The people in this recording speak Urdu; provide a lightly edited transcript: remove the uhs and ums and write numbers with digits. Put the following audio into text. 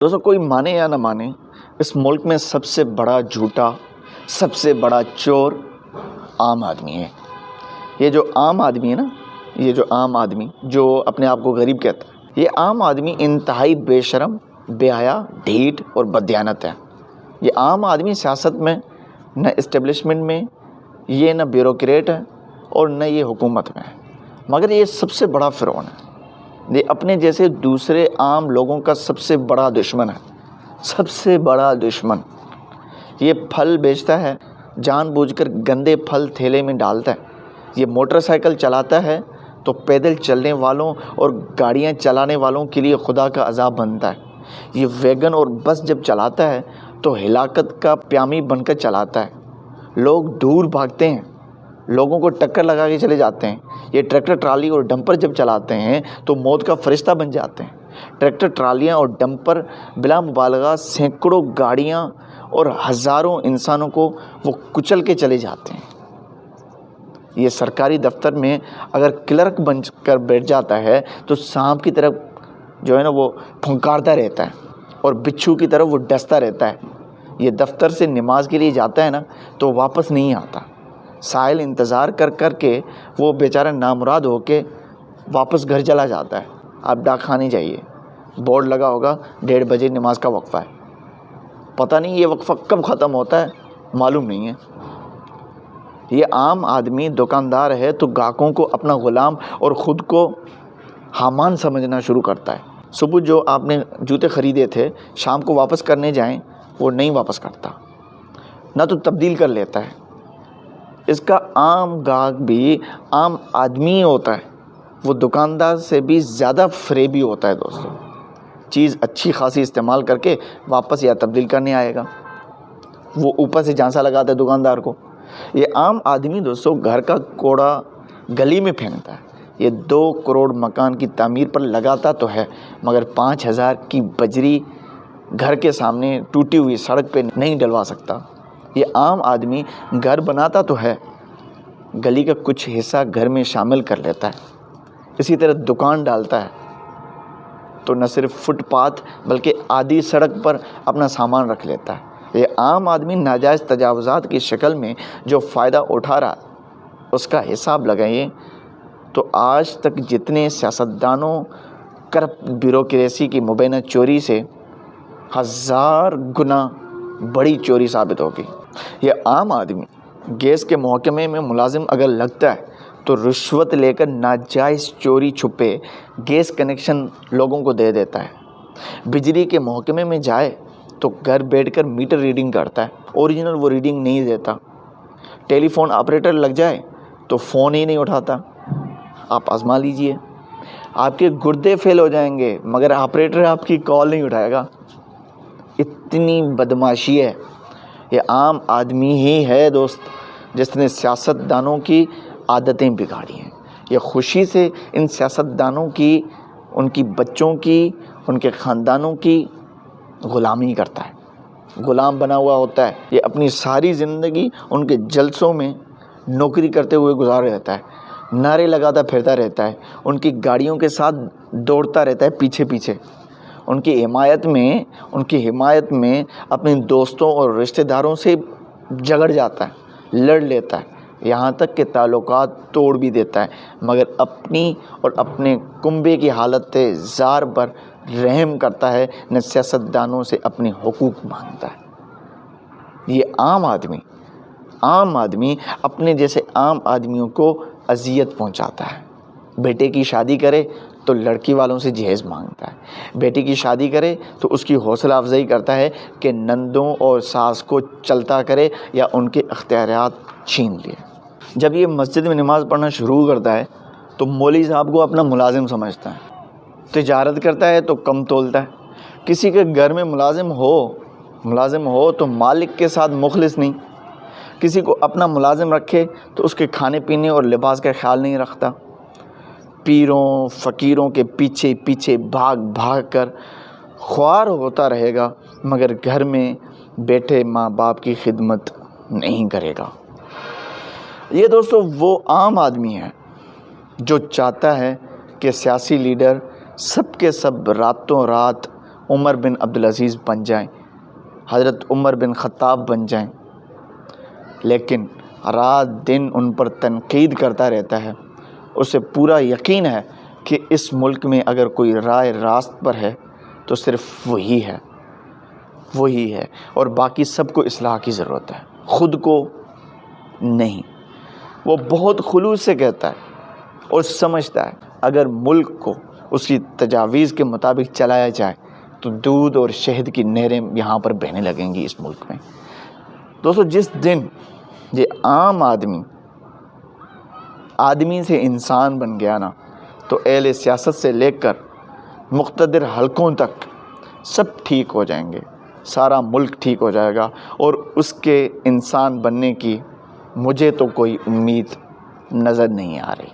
دوستوں کوئی مانے یا نہ مانے، اس ملک میں سب سے بڑا جھوٹا، سب سے بڑا چور عام آدمی ہے۔ یہ جو عام آدمی ہے نا، یہ جو عام آدمی جو اپنے آپ کو غریب کہتا ہے، یہ عام آدمی انتہائی بے شرم، بے حیا، ڈھیٹ اور بددیانت ہے۔ یہ عام آدمی سیاست میں نہ اسٹیبلشمنٹ میں، یہ نہ بیوروکریٹ ہے اور نہ یہ حکومت میں ہے، مگر یہ سب سے بڑا فرعون ہے۔ یہ اپنے جیسے دوسرے عام لوگوں کا سب سے بڑا دشمن ہے، سب سے بڑا دشمن۔ یہ پھل بیچتا ہے، جان بوجھ کر گندے پھل تھیلے میں ڈالتا ہے۔ یہ موٹر سائیکل چلاتا ہے تو پیدل چلنے والوں اور گاڑیاں چلانے والوں کے لیے خدا کا عذاب بنتا ہے۔ یہ ویگن اور بس جب چلاتا ہے تو ہلاکت کا پیامی بن کر چلاتا ہے۔ لوگ دور بھاگتے ہیں، لوگوں کو ٹکر لگا کے چلے جاتے ہیں۔ یہ ٹریکٹر ٹرالی اور ڈمپر جب چلاتے ہیں تو موت کا فرشتہ بن جاتے ہیں۔ ٹریکٹر ٹرالیاں اور ڈمپر بلا مبالغہ سینکڑوں گاڑیاں اور ہزاروں انسانوں کو وہ کچل کے چلے جاتے ہیں۔ یہ سرکاری دفتر میں اگر کلرک بن کر بیٹھ جاتا ہے تو سانپ کی طرف جو ہے نا وہ پھنکارتا رہتا ہے اور بچھو کی طرف وہ ڈستا رہتا ہے۔ یہ دفتر سے نماز کے لیے جاتا ہے نا تو واپس نہیں آتا۔ سائل انتظار کر کر کے وہ بیچارہ نامراد ہو کے واپس گھر چلا جاتا ہے۔ آپ ڈاک خانے جائیے، بورڈ لگا ہوگا 1:30 بجے نماز کا وقفہ ہے۔ پتہ نہیں یہ وقفہ کب ختم ہوتا ہے، معلوم نہیں ہے۔ یہ عام آدمی دکاندار ہے تو گاہکوں کو اپنا غلام اور خود کو حامان سمجھنا شروع کرتا ہے۔ صبح جو آپ نے جوتے خریدے تھے شام کو واپس کرنے جائیں وہ نہیں واپس کرتا، نہ تو تبدیل کر لیتا ہے۔ اس کا عام گاہک بھی عام آدمی ہوتا ہے، وہ دکاندار سے بھی زیادہ فریبی ہوتا ہے۔ دوستو چیز اچھی خاصی استعمال کر کے واپس یا تبدیل کرنے آئے گا، وہ اوپر سے جھانسا لگاتا ہے دکاندار کو۔ یہ عام آدمی دوستو گھر کا کوڑا گلی میں پھینکتا ہے۔ یہ 2 کروڑ مکان کی تعمیر پر لگاتا تو ہے مگر 5,000 کی بجری گھر کے سامنے ٹوٹی ہوئی سڑک پہ نہیں ڈلوا سکتا۔ یہ عام آدمی گھر بناتا تو ہے، گلی کا کچھ حصہ گھر میں شامل کر لیتا ہے۔ اسی طرح دکان ڈالتا ہے تو نہ صرف فٹ پاتھ بلکہ آدھی سڑک پر اپنا سامان رکھ لیتا ہے۔ یہ عام آدمی ناجائز تجاوزات کی شکل میں جو فائدہ اٹھا رہا اس کا حساب لگائیے تو آج تک جتنے سیاستدانوں کرپٹ بیوروکریسی کی مبینہ چوری سے 1000 گنا بڑی چوری ثابت ہوگی۔ یہ عام آدمی گیس کے محکمے میں ملازم اگر لگتا ہے تو رشوت لے کر ناجائز چوری چھپے گیس کنیکشن لوگوں کو دے دیتا ہے۔ بجلی کے محکمے میں جائے تو گھر بیٹھ کر میٹر ریڈنگ کرتا ہے، اوریجنل وہ ریڈنگ نہیں دیتا۔ ٹیلی فون آپریٹر لگ جائے تو فون ہی نہیں اٹھاتا۔ آپ آزما لیجئے، آپ کے گردے فیل ہو جائیں گے مگر آپریٹر آپ کی کال نہیں اٹھائے گا۔ اتنی بدماشی ہے۔ یہ عام آدمی ہی ہے دوست جس نے سیاستدانوں کی عادتیں بگاڑی ہیں۔ یہ خوشی سے ان سیاستدانوں کی، ان کی بچوں کی، ان کے خاندانوں کی غلامی کرتا ہے، غلام بنا ہوا ہوتا ہے۔ یہ اپنی ساری زندگی ان کے جلسوں میں نوکری کرتے ہوئے گزار رہتا ہے، نعرے لگاتا پھرتا رہتا ہے، ان کی گاڑیوں کے ساتھ دوڑتا رہتا ہے پیچھے پیچھے، ان کی حمایت میں اپنے دوستوں اور رشتہ داروں سے جھگڑ جاتا ہے، لڑ لیتا ہے، یہاں تک کہ تعلقات توڑ بھی دیتا ہے، مگر اپنی اور اپنے کنبے کی حالت زار پر رحم کرتا ہے، نہ سیاستدانوں سے اپنے حقوق مانگتا ہے۔ یہ عام آدمی اپنے جیسے عام آدمیوں کو اذیت پہنچاتا ہے۔ بیٹے کی شادی کرے تو لڑکی والوں سے جہیز مانگتا ہے، بیٹی کی شادی کرے تو اس کی حوصلہ افزائی کرتا ہے کہ نندوں اور ساس کو چلتا کرے یا ان کے اختیارات چھین لے۔ جب یہ مسجد میں نماز پڑھنا شروع کرتا ہے تو مولوی صاحب کو اپنا ملازم سمجھتا ہے، تجارت کرتا ہے تو کم تولتا ہے۔ کسی کے گھر میں ملازم ہو تو مالک کے ساتھ مخلص نہیں، کسی کو اپنا ملازم رکھے تو اس کے کھانے پینے اور لباس کا خیال نہیں رکھتا۔ پیروں فقیروں کے پیچھے پیچھے بھاگ بھاگ کر خوار ہوتا رہے گا مگر گھر میں بیٹھے ماں باپ کی خدمت نہیں کرے گا۔ یہ دوستو وہ عام آدمی ہے جو چاہتا ہے کہ سیاسی لیڈر سب کے سب راتوں رات عمر بن عبدالعزیز بن جائیں، حضرت عمر بن خطاب بن جائیں، لیکن رات دن ان پر تنقید کرتا رہتا ہے، اسے پورا یقین ہے کہ اس ملک میں اگر کوئی رائے راست پر ہے تو صرف وہی ہے اور باقی سب کو اصلاح کی ضرورت ہے، خود کو نہیں۔ وہ بہت خلوص سے کہتا ہے اور سمجھتا ہے اگر ملک کو اس کی تجاویز کے مطابق چلایا جائے تو دودھ اور شہد کی نہریں یہاں پر بہنے لگیں گی اس ملک میں۔ دوستو، جس دن یہ عام آدمی سے انسان بن گیا نا، تو اہل سیاست سے لے کر مقتدر حلقوں تک سب ٹھیک ہو جائیں گے، سارا ملک ٹھیک ہو جائے گا، اور اس کے انسان بننے کی مجھے تو کوئی امید نظر نہیں آ رہی۔